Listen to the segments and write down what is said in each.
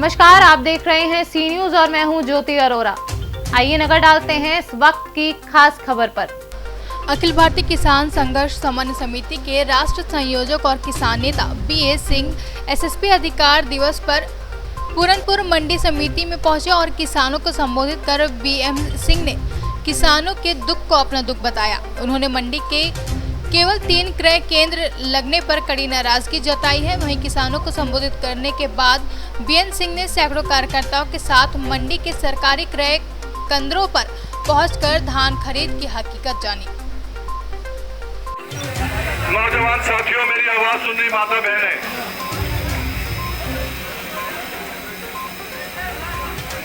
नमस्कार, आप देख रहे हैं सी न्यूज और मैं हूं ज्योति अरोरा। आइए नजर डालते हैं इस वक्त की खास खबर पर। अखिल भारतीय किसान संघर्ष समन्वय समिति के राष्ट्र संयोजक और किसान नेता बीए सिंह एसएसपी अधिकार दिवस पर पूरनपुर मंडी समिति में पहुंचे और किसानों को संबोधित कर बीएम सिंह ने किसानों के दुख को अपना दुख बताया। उन्होंने मंडी के केवल 3 क्रय केंद्र लगने पर कड़ी नाराजगी जताई है। वहीं किसानों को संबोधित करने के बाद बीएन सिंह ने सैकड़ों कार्यकर्ताओं के साथ मंडी के सरकारी क्रय केंद्रों पर पहुंचकर धान खरीद की हकीकत जानी। नौजवान साथियों, मेरी आवाज सुन रही माता बहनें,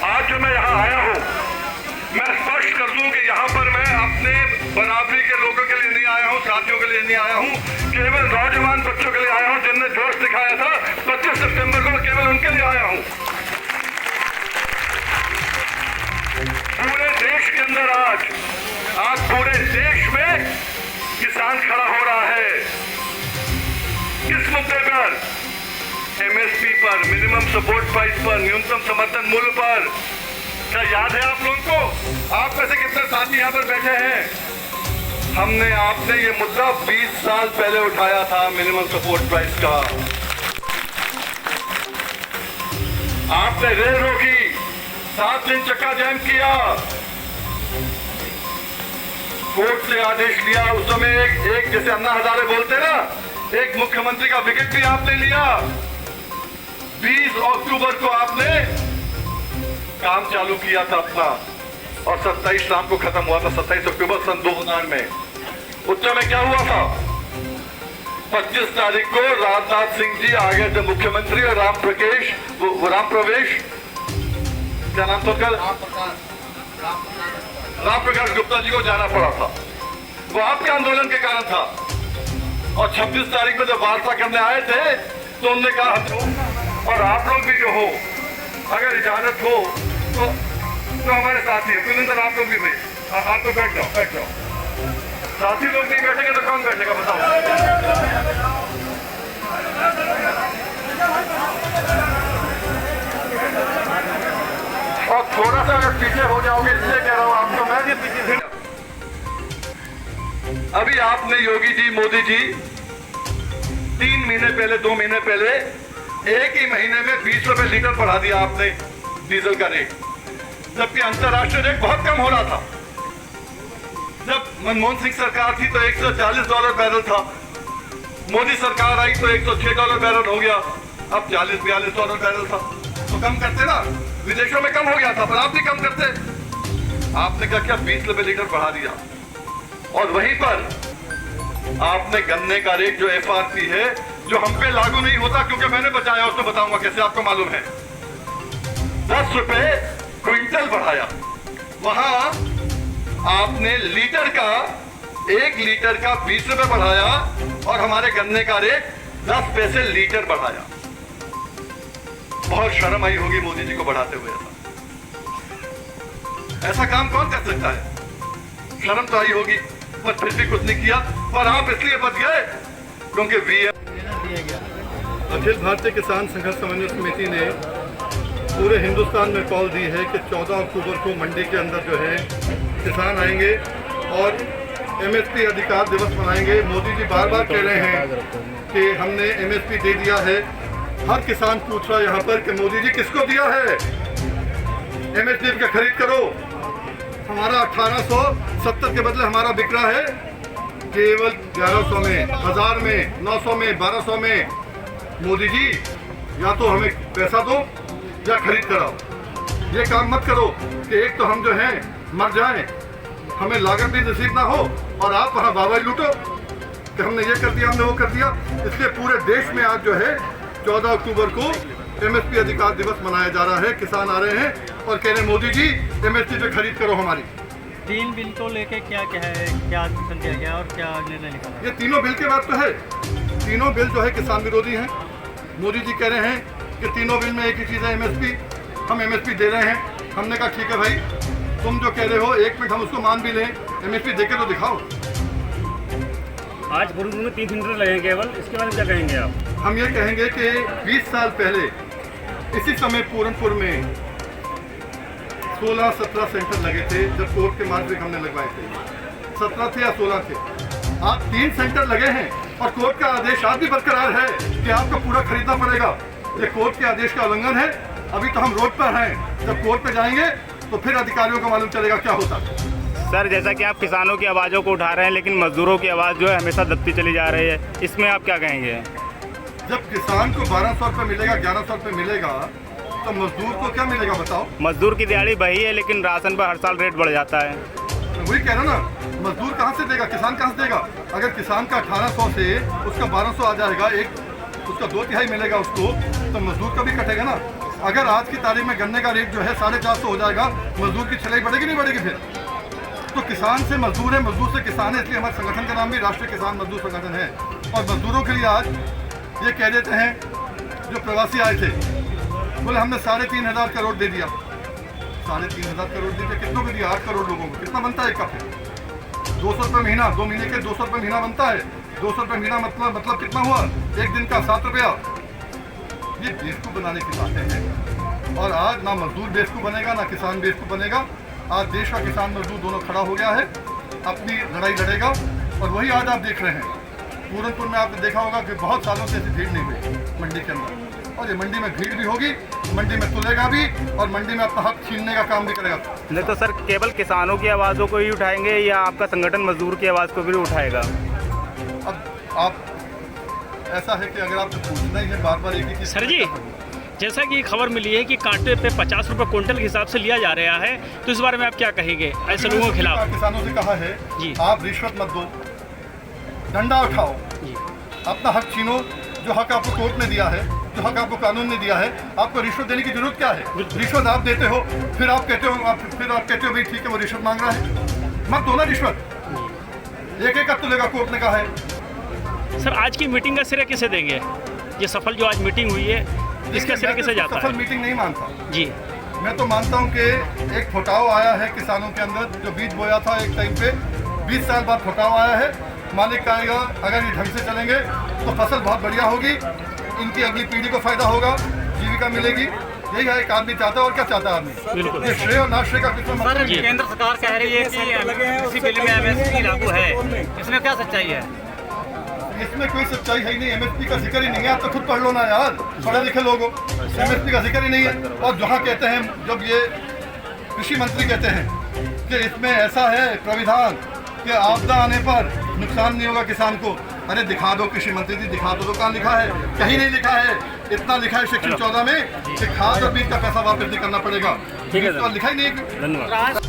आज जो मैं यहाँ आया हूँ, मैं स्पष्ट कर दूं कि यहाँ पर मैं अपने बराबरी के लोगों के लिए नहीं आया हूँ, साथियों के लिए नहीं आया हूँ, केवल नौजवान बच्चों के लिए आया हूँ जिनने जोश दिखाया था 25 सितंबर को, केवल उनके लिए आया हूँ। पूरे देश के अंदर आज पूरे देश में किसान खड़ा हो रहा है। किस मुद्दे पर? एमएसपी पर, मिनिमम सपोर्ट प्राइस पर, न्यूनतम समर्थन मूल्य पर। क्या याद है आप लोगों को? आप में से कितने साथी यहाँ पर बैठे हैं? आपने ये मुद्दा 20 साल पहले उठाया था, मिनिमम सपोर्ट प्राइस का। आपने रेल रोकी, 7 दिन चक्का जाम किया, कोर्ट से आदेश लिया। उस समय एक जैसे अन्ना हजारे बोलते ना, एक मुख्यमंत्री का विकेट भी आपने लिया। 20 अक्टूबर को आपने काम चालू किया था अपना, और 27 शाम को खत्म हुआ था, 27 अक्टूबर सन 2000 में। उस समय क्या हुआ था? 25 तारीख को राजनाथ सिंह जी आ गए थे मुख्यमंत्री, और राम प्रवेश क्या नाम था उनका? राम प्रकाश गुप्ता जी को जाना पड़ा था। वो आपके आंदोलन के कारण था। और 26 तारीख को जब वार्ता करने आए थे तो उन्होंने कहा, और आप लोग भी जो हो, अगर इजाजत हो तो हमारे साथी है। कुलविंदर, आप लोग भी भाई, आप तो बैठ जाओ। साथी लोग नहीं बैठेंगे तो कौन बैठेगा बताओ? और थोड़ा सा अगर पीछे हो जाओगे, इसलिए कह रहा हूं आपको मैं, ये पीछे। अभी आपने योगी जी, मोदी जी 3 महीने पहले, 2 महीने पहले, एक ही महीने में 20 रुपए लीटर बढ़ा दिया आपने डीजल का रेट, जबकि अंतरराष्ट्रीय रेट बहुत कम हो रहा था। जब मनमोहन सिंह सरकार थी तो $140 बैरल था, मोदी सरकार आई तो $106 बैरल हो गया, अब $40-42 बैरल था। तो कम करते ना, विदेशों में कम हो गया था, पर आप भी कम करते। आपने क्या 20 रुपए लीटर बढ़ा दिया। और वहीं पर आपने गन्ने का रेट जो एफआरपी है, जो हम पे लागू नहीं होता क्योंकि मैंने बचाया, उसको बताऊंगा कैसे, आपको मालूम है, 10 रुपए क्विंटल बढ़ाया। वहां आपने लीटर का, 1 लीटर का 20 रुपए बढ़ाया, और हमारे गन्ने का रेट 10 पैसे लीटर बढ़ाया। बहुत शर्म आई होगी मोदी जी को बढ़ाते हुए। ऐसा काम कौन कर सकता है? शर्म तो आई होगी, पर फिर भी कुछ नहीं किया। पर आप इसलिए बच गए क्योंकि अखिल भारतीय किसान संघर्ष समन्वय समिति ने पूरे हिंदुस्तान में कॉल दी है कि 14 अक्टूबर को मंडी के अंदर जो है किसान आएंगे और एमएसपी अधिकार दिवस मनाएंगे। मोदी जी बार बार कह रहे हैं कि हमने एमएसपी दे दिया है। हर किसान पूछ रहा है यहाँ पर कि मोदी जी किसको दिया है? एमएसपी का खरीद करो। हमारा 1870 के बदले हमारा बिक रहा है केवल 1100 में, 1000 में, 900 में, 1200 में। मोदी जी या तो हमें पैसा दो या खरीद कराओ। ये काम मत करो कि एक तो हम जो हैं मर जाएं, हमें लागत भी नसीब ना हो, और आप वहाँ वाहवाही लूटो कि हमने ये कर दिया, हमने वो कर दिया। इसलिए पूरे देश में आज जो है 14 अक्टूबर को एमएसपी अधिकार दिवस मनाया जा रहा है। किसान आ रहे हैं और कह रहे हैं मोदी जी एमएसपी पे खरीद करो हमारी। 3 बिल को लेके क्या है, क्या डिसीजन दिया गया और क्या निर्णय निकाला? ये तीनों बिल के बाद तो है, तीनों बिल जो है किसान विरोधी हैं। मोदी जी कह रहे हैं कि तीनों बिल में एक ही चीज़ है, एमएसपी। हम एमएसपी दे रहे हैं। हमने कहा ठीक है भाई, तुम जो कह रहे हो 1 मिनट हम उसको मान भी लें, एमएसपी देके तो दिखाओ। आज बुरुंडी में 3 सेंटर लगेंगे केवल, इसके बारे में क्या कहेंगे आप? हम ये कहेंगे कि 20 साल पहले इसी समय पूरनपुर में 16-17 सेंटर लगे थे जब कोर्ट के मार्ग हमने लगवाए थे। 17 थे या 16 थे। आज 3 सेंटर लगे हैं और कोर्ट का आदेश आज भी बरकरार है कि आपको पूरा खरीदना पड़ेगा। ये कोर्ट के आदेश का उल्लंघन है। अभी तो हम रोड पर हैं, जब कोर्ट पे जाएंगे तो फिर अधिकारियों को मालूम चलेगा क्या होता है। सर, जैसा कि आप किसानों की आवाज़ों को उठा रहे हैं, लेकिन मजदूरों की आवाज़ जो है हमेशा दबती चली जा रही है, इसमें आप क्या कहेंगे? जब किसान को 1200 रुपये मिलेगा, 1100 रुपये मिलेगा, तो मजदूर को क्या मिलेगा बताओ? मजदूर की दिहाड़ी वही है, लेकिन राशन पर हर साल रेट बढ़ जाता है। वही कह रहा ना, मजदूर कहाँ से देगा, किसान कहाँ से देगा? अगर किसान का 1800 से उसका 1200 आ जाएगा, उसका 2/3 मिलेगा उसको, तो मजदूर का भी कटेगा ना। अगर आज की तारीख में गन्ने का रेट जो है 450 हो जाएगा, मजदूर की छलाई बढ़ेगी नहीं बढ़ेगी? फिर तो किसान से मजदूर है, मजदूर से किसान है, इसलिए हमारे संगठन का नाम भी राष्ट्रीय किसान मजदूर संगठन है। और मजदूरों के लिए आज ये कह देते हैं, जो प्रवासी आए थे बोले हमने 3,500 करोड़ दे दिया। 3,500 करोड़ दे दिया, कितनों को दिया? 8 करोड़ लोगों को। कितना बनता है एक का? फिर 200 रुपये महीना, 2 महीने के 200 रुपये महीना बनता है। 200 रुपये महीना मतलब कितना हुआ? एक दिन का 7 रुपया। ये बेवकूफ़ बनाने की बातें हैं। और आज ना मजदूर बेवकूफ़ बनेगा, ना किसान बेवकूफ़ बनेगा। आज देश का किसान मजदूर दोनों खड़ा हो गया है, अपनी लड़ाई लड़ेगा। और वही आज आप देख रहे हैं, पूरनपुर में आपने देखा होगा कि बहुत सालों से ऐसी भीड़ नहीं हुई मंडी के अंदर। और ये मंडी में भीड़ भी होगी, मंडी में तुलेगा भी, और मंडी में अपना हक छीनने का काम भी करेगा। नहीं तो सर, केवल किसानों की आवाज़ों को ही उठाएंगे या आपका संगठन मजदूर की आवाज़ को भी उठाएगा? अब आप ऐसा है कि अगर आपको पूछना ही है बार बार एक ही चीज़। सर जी, जैसा कि खबर मिली है कि कांटे पे 50 रुपये क्विंटल के हिसाब से लिया जा रहा है, तो इस बारे में आप क्या कहेंगे ऐसे लोगों के खिलाफ? किसानों से कहा है जी, आप रिश्वत मत दो, डंडा उठाओ, अपना हक छीनो। जो हक आपको कोर्ट ने दिया है, जो हक आपको कानून ने दिया है, आपको रिश्वत देने की जरूरत क्या है? रिश्वत आप देते हो, फिर आप कहते हो भाई ठीक है वो रिश्वत मांग रहा है, मत दो ना रिश्वत। एक एक तुलेगा, कोर्ट ने कहा है। सर, आज की मीटिंग का श्रेय किसे देंगे? ये सफल जो आज मीटिंग हुई है, इसका श्रेय किसे जाता है? सफल मीटिंग नहीं मानता जी। मैं तो मानता हूँ कि एक फुटाव आया है किसानों के अंदर। जो बीज बोया था एक टाइम पे, 20 साल बाद फुटाव आया है। मालिक कहेगा अगर ये ढंग से चलेंगे तो फसल बहुत बढ़िया होगी, इनकी अगली पीढ़ी को फायदा होगा, जीविका मिलेगी। यही है एक आदमी चाहता है। और क्या चाहता है आदमी? ये श्रेय और नाश्रेय का कितना मतलब है? केंद्र सरकार कह रही है कि इसी बिल में MSP लागू है, इसमें क्या सच्चाई है? इसमें कोई सच्चाई है ही नहीं। MSP का जिक्र ही नहीं है। आप तो खुद पढ़ लो ना यार, पढ़े लिखे लोग हो। MSP का जिक्र ही नहीं है। और जहाँ कहते हैं, जब ये कृषि मंत्री कहते हैं कि इसमें ऐसा है प्राविधान कि आपदा आने पर नुकसान नहीं होगा किसान को, अरे दिखा दो कृषि मंत्री जी, दिखा दो। कहाँ लिखा है? कहीं नहीं लिखा है। इतना लिखा है सेक्शन 14 में कि खाद और बीज का पैसा वापस नहीं करना पड़ेगा। ठीक है, तो लिखा ही नहीं है। धन्यवाद।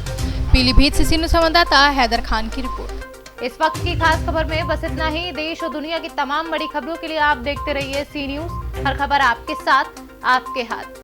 पीलीभीत से सीनियर संवाददाता हैदर खान की रिपोर्ट। इस वक्त की खास खबर में बस इतना ही। देश और दुनिया की तमाम बड़ी खबरों के लिए आप देखते रहिए सी न्यूज़। हर खबर आपके साथ, आपके हाथ।